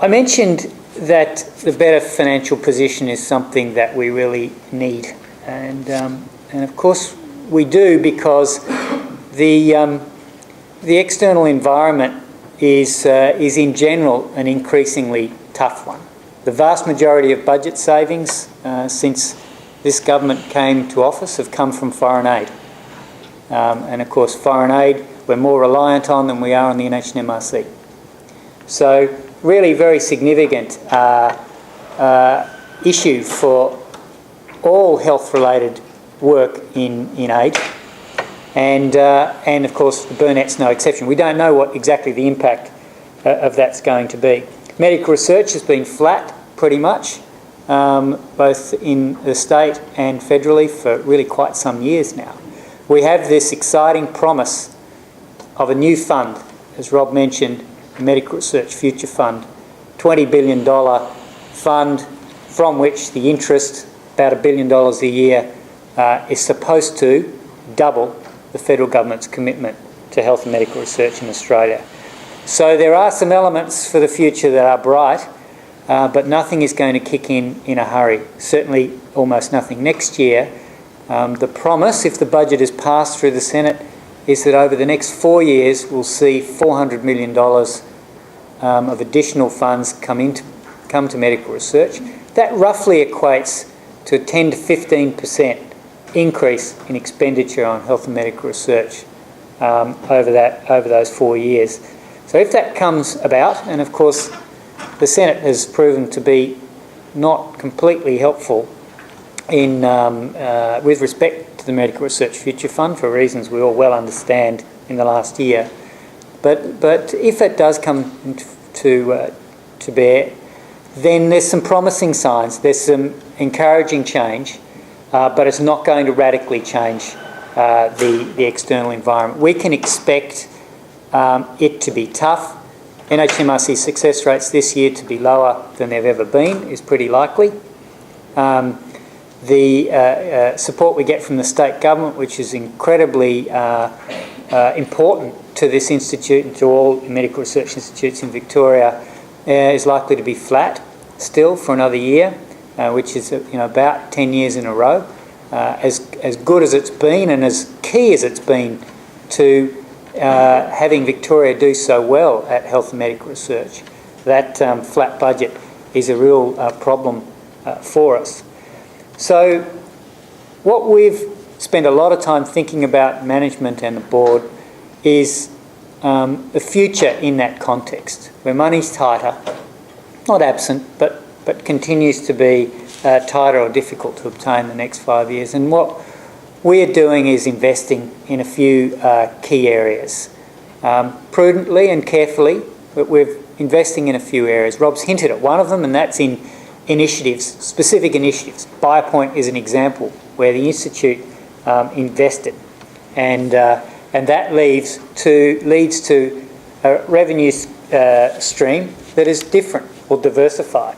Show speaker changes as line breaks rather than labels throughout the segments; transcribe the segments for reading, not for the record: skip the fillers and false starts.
I mentioned that the better financial position is something that we really need, and of course we do, because the external environment is in general an increasingly tough one. The vast majority of budget savings since this government came to office have come from foreign aid, and of course foreign aid we're more reliant on than we are on the NHMRC. So really very significant issue for all health-related work in aid, and of course the Burnet's no exception. We don't know what exactly the impact of that's going to be. Medical research has been flat pretty much, both in the state and federally for really quite some years now. We have this exciting promise of a new fund, as Rob mentioned, the Medical Research Future Fund, $20 billion fund from which the interest, about $1 billion a year, is supposed to double the federal government's commitment to health and medical research in Australia. So there are some elements for the future that are bright, but nothing is going to kick in a hurry. Certainly almost nothing. Next year, the promise, if the budget is passed through the Senate, is that over the next 4 years we'll see $400 million of additional funds come to medical research. That roughly equates to a 10 to 15% increase in expenditure on health and medical research over those 4 years. So if that comes about, and of course the Senate has proven to be not completely helpful in with respect to the Medical Research Future Fund for reasons we all well understand in the last year, but if it does come to bear, then there's some promising signs, there's some encouraging change, but it's not going to radically change the external environment. We can expect it to be tough. NHMRC success rates this year to be lower than they've ever been is pretty likely. The support we get from the state government, which is incredibly important to this institute and to all medical research institutes in Victoria, is likely to be flat still for another year, which is about 10 years in a row. As good as it's been and as key as it's been to having Victoria do so well at health and medical research, that flat budget is a real problem for us. So what we've spent a lot of time thinking about, management and the board, is the future in that context, where money's tighter, not absent, but continues to be tighter or difficult to obtain the next 5 years. And what we're doing is investing in a few key areas. Prudently and carefully, but we're investing in a few areas. Rob's hinted at one of them, and that's in initiatives, specific initiatives. BioPoint is an example where the Institute invested, and that leads to a revenue stream that is different or diversified,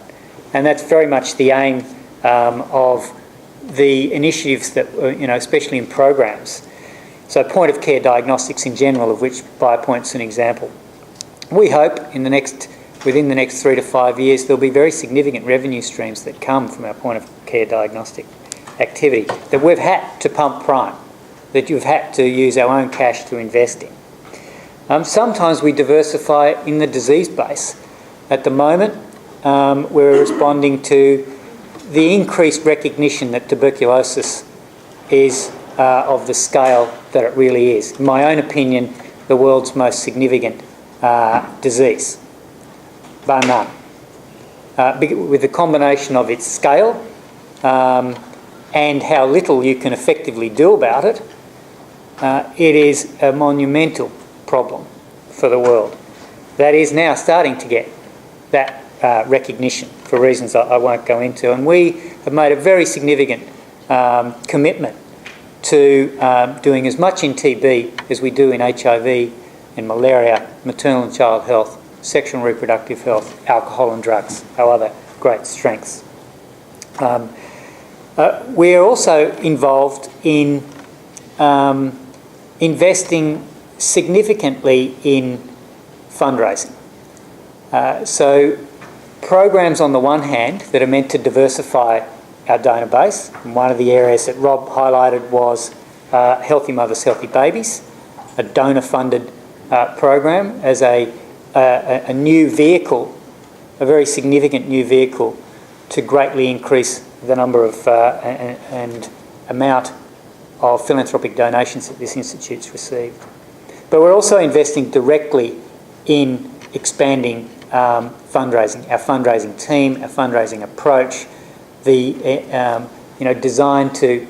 and that's very much the aim of the initiatives that, especially in programs. So point of care diagnostics in general, of which BioPoint's an example. We hope within the next 3 to 5 years there'll be very significant revenue streams that come from our point of care diagnostic activity that we've had to pump prime, that you've had to use our own cash to invest in. Sometimes we diversify in the disease base. At the moment, we're responding to the increased recognition that tuberculosis is of the scale that it really is. In my own opinion, the world's most significant disease, bar none. With the combination of its scale and how little you can effectively do about it, it is a monumental problem for the world that is now starting to get that recognition for reasons I won't go into. And we have made a very significant commitment to doing as much in TB as we do in HIV and malaria, maternal and child health, sexual and reproductive health, alcohol and drugs, our other great strengths. We are also involved in investing significantly in fundraising. So programs on the one hand that are meant to diversify our donor base. And one of the areas that Rob highlighted was Healthy Mothers, Healthy Babies, a donor-funded program as a new vehicle, a very significant new vehicle to greatly increase the number of and amount of philanthropic donations that this institute's received. But we're also investing directly in expanding fundraising, our fundraising team, our fundraising approach, designed to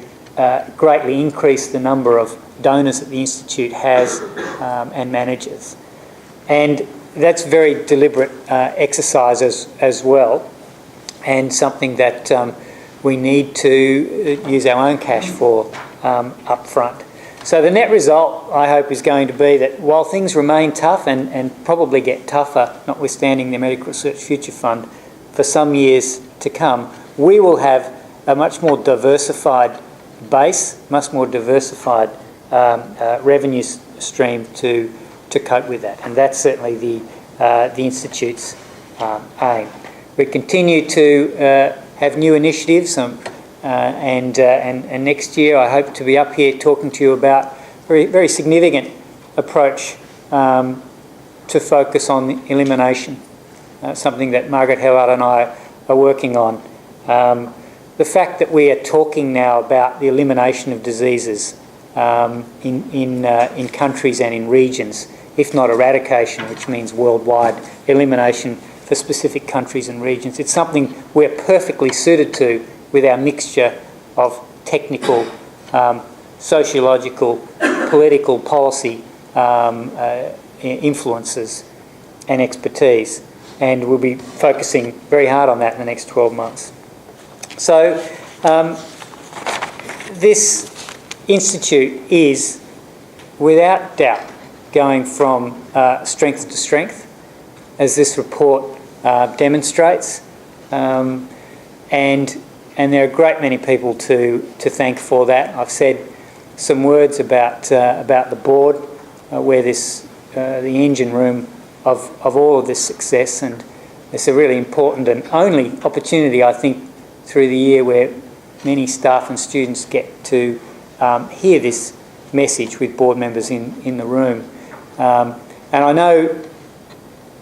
greatly increase the number of donors that the Institute has and manages. And that's very deliberate exercise as well, and something that we need to use our own cash for up front. So the net result, I hope, is going to be that while things remain tough and probably get tougher, notwithstanding the Medical Research Future Fund, for some years to come, we will have a much more diversified base, much more diversified revenue stream to cope with that. And that's certainly the Institute's aim. We continue to have new initiatives, and next year I hope to be up here talking to you about very, very significant approach to focus on elimination, something that Margaret Hellard and I are working on. The fact that we are talking now about the elimination of diseases in countries and in regions, if not eradication, which means worldwide elimination for specific countries and regions. It's something we're perfectly suited to with our mixture of technical, sociological, political policy influences and expertise. And we'll be focusing very hard on that in the next 12 months. So this institute is, without doubt, going from strength to strength, as this report demonstrates. And there are a great many people to thank for that. I've said some words about the board, where the engine room of all of this success, and it's a really important and only opportunity, I think, through the year where many staff and students get to hear this message with board members in the room. And I know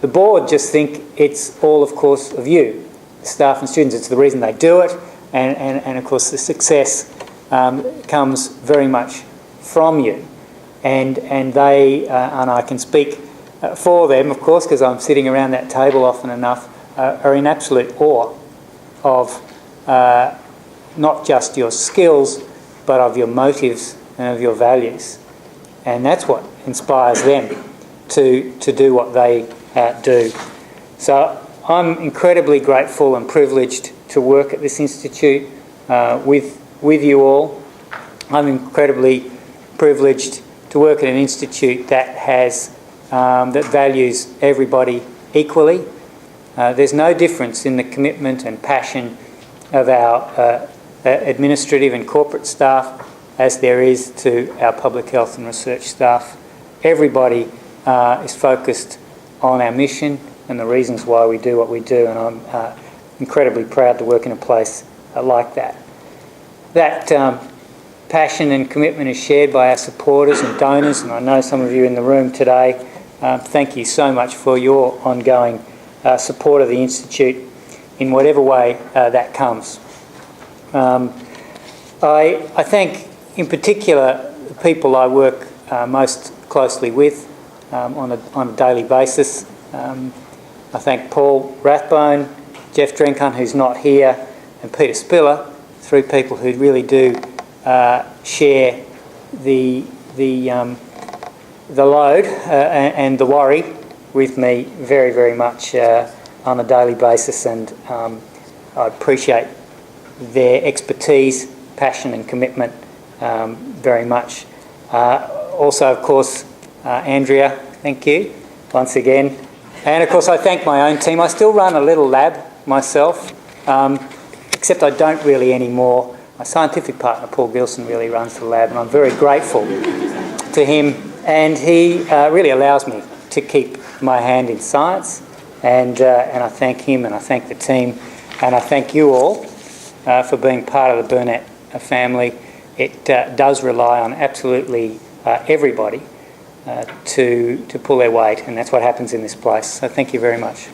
the board just think it's all, of course, of you, staff and students. It's the reason they do it, and of course the success comes very much from you. And they, and I can speak for them, of course, because I'm sitting around that table often enough, are in absolute awe of not just your skills, but of your motives and of your values. And that's what inspires them to do what they do. So I'm incredibly grateful and privileged to work at this institute with you all. I'm incredibly privileged to work at an institute that has that values everybody equally. There's no difference in the commitment and passion of our administrative and corporate staff as there is to our public health and research staff. Everybody is focused on our mission and the reasons why we do what we do, and I'm incredibly proud to work in a place like that. That passion and commitment is shared by our supporters and donors, and I know some of you in the room today. Thank you so much for your ongoing support of the Institute in whatever way that comes. I thank in particular the people I work most closely with on a daily basis. I thank Paul Rathbone, Jeff Drenkhan, who's not here, and Peter Spiller, three people who really do share the load and the worry with me very, very much on a daily basis, and I appreciate their expertise, passion and commitment very much. Also, of course, Andrea, thank you once again. And of course I thank my own team. I still run a little lab myself, except I don't really anymore. My scientific partner, Paul Gilson, really runs the lab, and I'm very grateful to him. And he really allows me to keep my hand in science And I thank him, and I thank the team, and I thank you all for being part of the Burnett family. It does rely on absolutely everybody to pull their weight, and that's what happens in this place. So thank you very much.